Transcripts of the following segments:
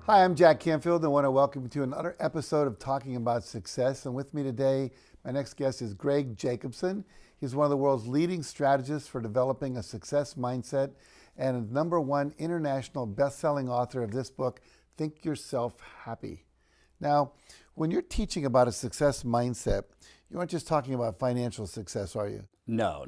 Hi, I'm Jack Canfield and I want to welcome you to another episode of Talking About Success. And with me today, my next guest is Greg Jacobson. He's one of the world's leading strategists for developing a success mindset and a #1 international best-selling author of this book, Think Yourself Happy. Now, when you're teaching about a success mindset, you aren't just talking about financial success, are you? No,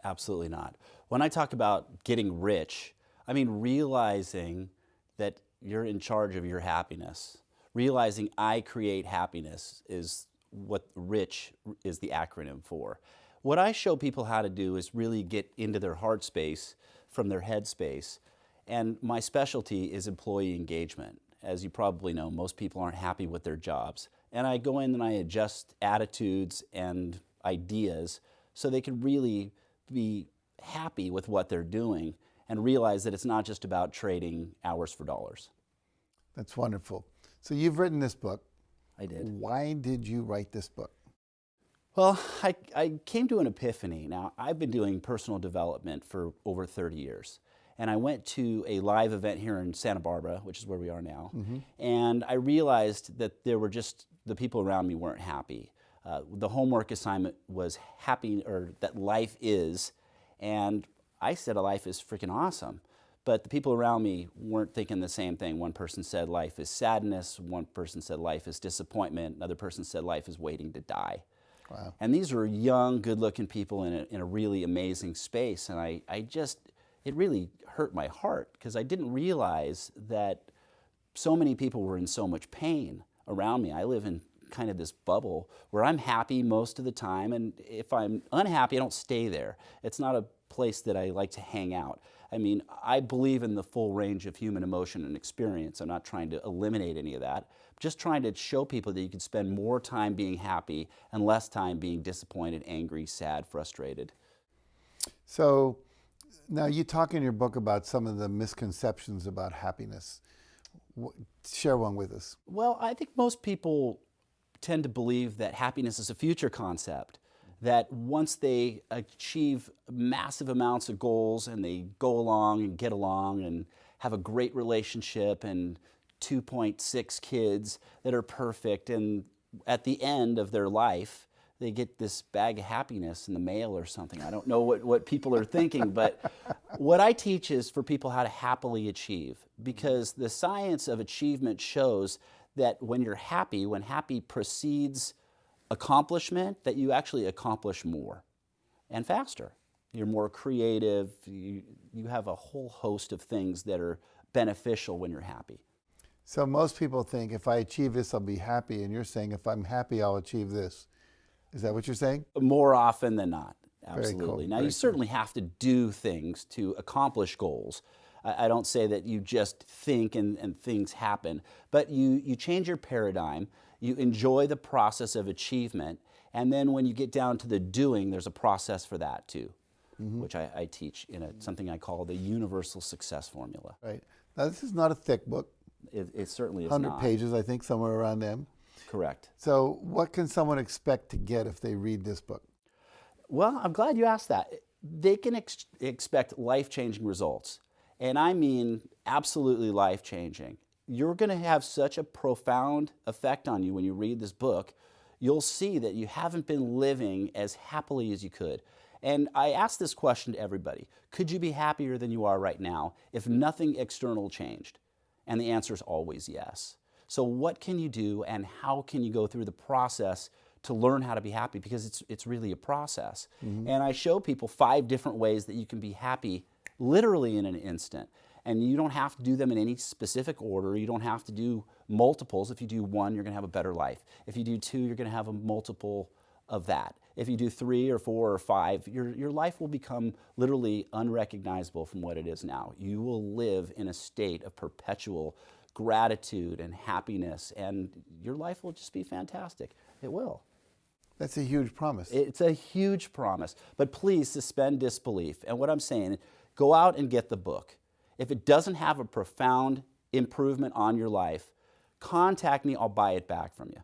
absolutely not. When I talk about getting rich, I mean realizing that you're in charge of your happiness. Realizing I create happiness is what rich is the acronym for. What I show people how to do is really get into their heart space from their head space. And my specialty is employee engagement. As you probably know, most people aren't happy with their jobs. And I go in and I adjust attitudes and ideas so they can really be happy with what they're doing and realize that it's not just about trading hours for dollars. That's wonderful. So you've written this book. I did. Why did you write this book? Well, I came to an epiphany. Now, I've been doing personal development for over 30 years. And I went to a live event here in Santa Barbara, which is where we are now. And I realized that there were just, the people around me weren't happy. The homework assignment was happy, or that life is. And I said life is freaking awesome. But the people around me weren't thinking the same thing. One person said life is sadness. One person said life is disappointment. Another person said life is waiting to die. Wow. And these were young, good-looking people in a really amazing space. And it really hurt my heart because I didn't realize that so many people were in so much pain around me. I live in kind of this bubble where I'm happy most of the time, and if I'm unhappy, I don't stay there. It's not a place that I like to hang out. I mean, I believe in the full range of human emotion and experience. I'm not trying to eliminate any of that. I'm just trying to show people that you can spend more time being happy and less time being disappointed, angry, sad, frustrated. So now you talk in your book about some of the misconceptions about happiness. Share one with us. Well, I think most people tend to believe that happiness is a future concept, that once they achieve massive amounts of goals and they go along and get along and have a great relationship and 2.6 kids that are perfect, and at the end of their life, they get this bag of happiness in the mail or something. I don't know what people are thinking, but what I teach is for people how to happily achieve, because the science of achievement shows that when you're happy, when happy precedes accomplishment, that you actually accomplish more and faster. You're more creative. You have a whole host of things that are beneficial when you're happy. So most people think if I achieve this, I'll be happy. And you're saying if I'm happy, I'll achieve this. Is that what you're saying? More often than not, absolutely. Very cool. Now, you certainly have to do things to accomplish goals. I don't say that you just think and things happen, but you change your paradigm, you enjoy the process of achievement, and then when you get down to the doing, there's a process for that too, which I teach in something I call the universal success formula. Right. Now, this is not a thick book. It certainly is 100 not. pages, I think, somewhere around them. Correct. So what can someone expect to get if they read this book? Well, I'm glad you asked that. They can expect life-changing results. And I mean absolutely life-changing. You're going to have such a profound effect on you when you read this book. You'll see that you haven't been living as happily as you could. And I ask this question to everybody. Could you be happier than you are right now if nothing external changed? And the answer is always yes. So what can you do, and how can you go through the process to learn how to be happy? Because it's really a process. And I show people 5 different ways that you can be happy literally in an instant. And you don't have to do them in any specific order. You don't have to do multiples. If you do 1, you're going to have a better life. If you do 2, you're going to have a multiple of that. If you do 3 or 4 or 5, your life will become literally unrecognizable from what it is now. You will live in a state of perpetual gratitude and happiness, and your life will just be fantastic. It will. That's a huge promise. It's a huge promise. But please suspend disbelief. And what I'm saying, go out and get the book. If it doesn't have a profound improvement on your life, contact me. I'll buy it back from you.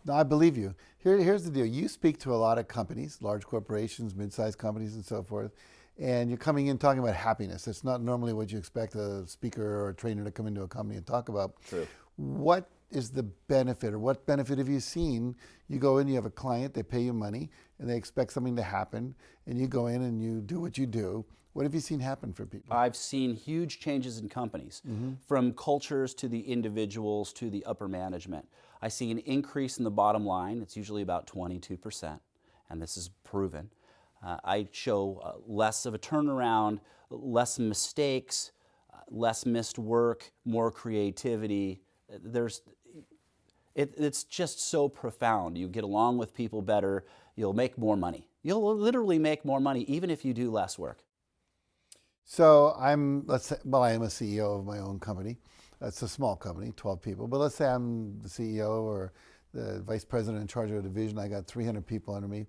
No, I believe you. Here's the deal. You speak to a lot of companies, large corporations, mid-sized companies, and so forth. and you're coming in talking about happiness. It's not normally what you expect a speaker or a trainer to come into a company and talk about. True. What is the benefit, or what benefit have you seen? You go in, you have a client, they pay you money, and they expect something to happen, and you go in and you do what you do. What have you seen happen for people? I've seen huge changes in companies, from cultures to the individuals to the upper management. I see an increase in the bottom line. It's usually about 22%, and this is proven. I show less of a turnaround, less mistakes, less missed work, more creativity. It's just so profound. You get along with people better, you'll make more money. You'll literally make more money even if you do less work. So I am a CEO of my own company. It's a small company, 12 people, but let's say I'm the CEO or the vice president in charge of a division. I got 300 people under me.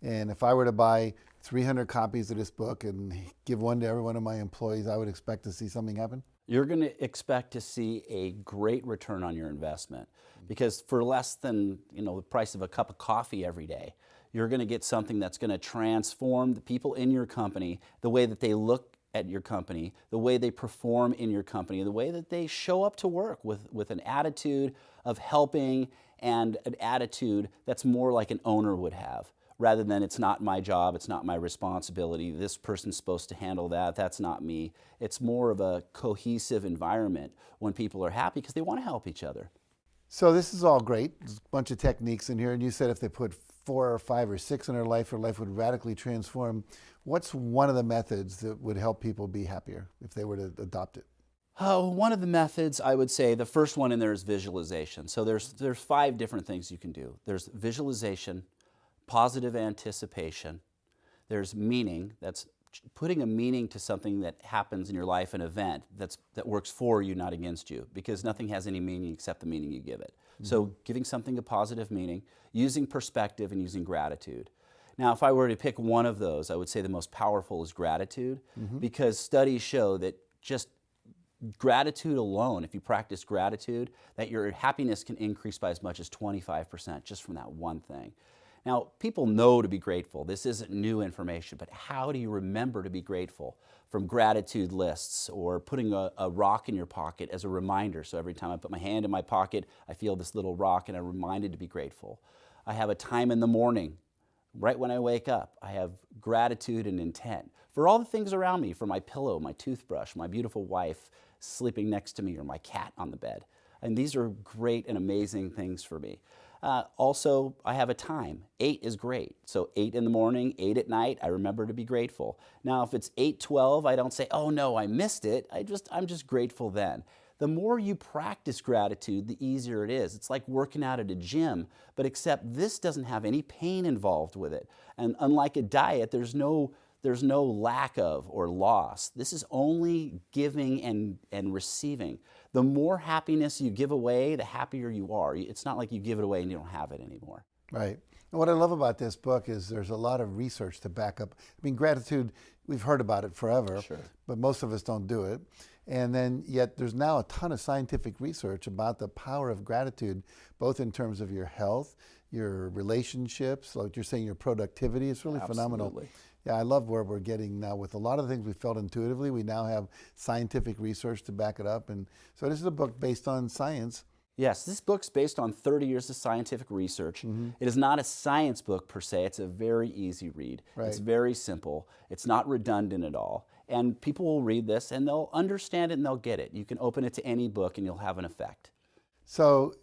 And if I were to buy 300 copies of this book and give one to every one of my employees, I would expect to see something happen? You're going to expect to see a great return on your investment, because for less than the price of a cup of coffee every day, you're going to get something that's going to transform the people in your company, the way that they look at your company, the way they perform in your company, the way that they show up to work with an attitude of helping and an attitude that's more like an owner would have, rather than it's not my job, it's not my responsibility, this person's supposed to handle that, that's not me. It's more of a cohesive environment when people are happy because they want to help each other. So this is all great. There's a bunch of techniques in here, and you said if they put 4 or 5 or 6 in their life would radically transform. What's one of the methods that would help people be happier if they were to adopt it? Oh, one of the methods, I would say, the first one in there is visualization. So there's 5 different things you can do. There's visualization, positive anticipation, there's meaning, that's putting a meaning to something that happens in your life, an event that works for you, not against you, because nothing has any meaning except the meaning you give it. So giving something a positive meaning, using perspective, and using gratitude. Now, if I were to pick one of those, I would say the most powerful is gratitude, because studies show that just gratitude alone, if you practice gratitude, that your happiness can increase by as much as 25% just from that one thing. Now, people know to be grateful. This isn't new information, but how do you remember to be grateful? From gratitude lists, or putting a rock in your pocket as a reminder. So every time I put my hand in my pocket, I feel this little rock and I'm reminded to be grateful. I have a time in the morning, right when I wake up. I have gratitude and intent for all the things around me, for my pillow, my toothbrush, my beautiful wife sleeping next to me, or my cat on the bed. And these are great and amazing things for me. Also, I have a time. 8 is great. So 8 in the morning, 8 at night, I remember to be grateful. Now, if it's 8:12, I don't say, oh no, I missed it. I'm just grateful then. The more you practice gratitude, the easier it is. It's like working out at a gym, but except this doesn't have any pain involved with it. And unlike a diet, there's no lack of or loss. This is only giving and receiving. The more happiness you give away, the happier you are. It's not like you give it away and you don't have it anymore. Right. And what I love about this book is there's a lot of research to back up. I mean, gratitude, we've heard about it forever, Sure. but most of us don't do it. And then yet there's now a ton of scientific research about the power of gratitude, both in terms of your health, your relationships, like you're saying, your productivity. It's really phenomenal. Absolutely. Yeah, I love where we're getting now with a lot of the things we felt intuitively. We now have scientific research to back it up. And so this is a book based on science. Yes, this book's based on 30 years of scientific research. It is not a science book per se. It's a very easy read. Right. It's very simple. It's not redundant at all. And people will read this and they'll understand it and they'll get it. You can open it to any book and you'll have an effect. So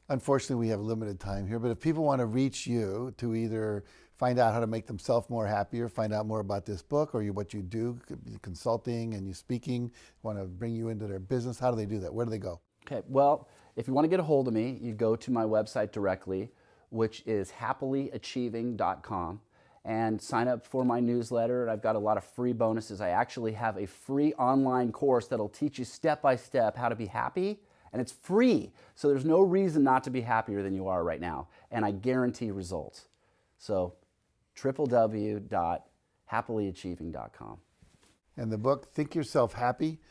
unfortunately, we have limited time here, but if people want to reach you to either find out how to make themselves more happier, find out more about this book, or what you do, could be consulting and you speaking, want to bring you into their business, how do they do that? Where do they go? Okay, well, if you want to get a hold of me, you go to my website directly, which is happilyachieving.com, and sign up for my newsletter. I've got a lot of free bonuses. I actually have a free online course that'll teach you step by step how to be happy, and it's free. So there's no reason not to be happier than you are right now, and I guarantee results. So www.happilyachieving.com. And the book, Think Yourself Happy,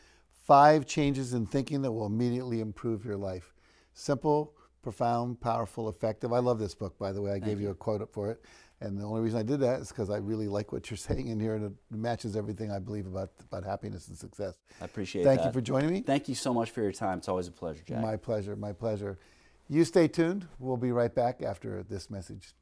5 Changes in Thinking That Will Immediately Improve Your Life. Simple, profound, powerful, effective. I love this book, by the way. I gave you a quote for it. And the only reason I did that is because I really like what you're saying in here, and it matches everything I believe about happiness and success. I appreciate Thank that. you for joining me. Thank you so much for your time. It's always a pleasure, Jack. My pleasure, my pleasure. You stay tuned. We'll be right back after this message.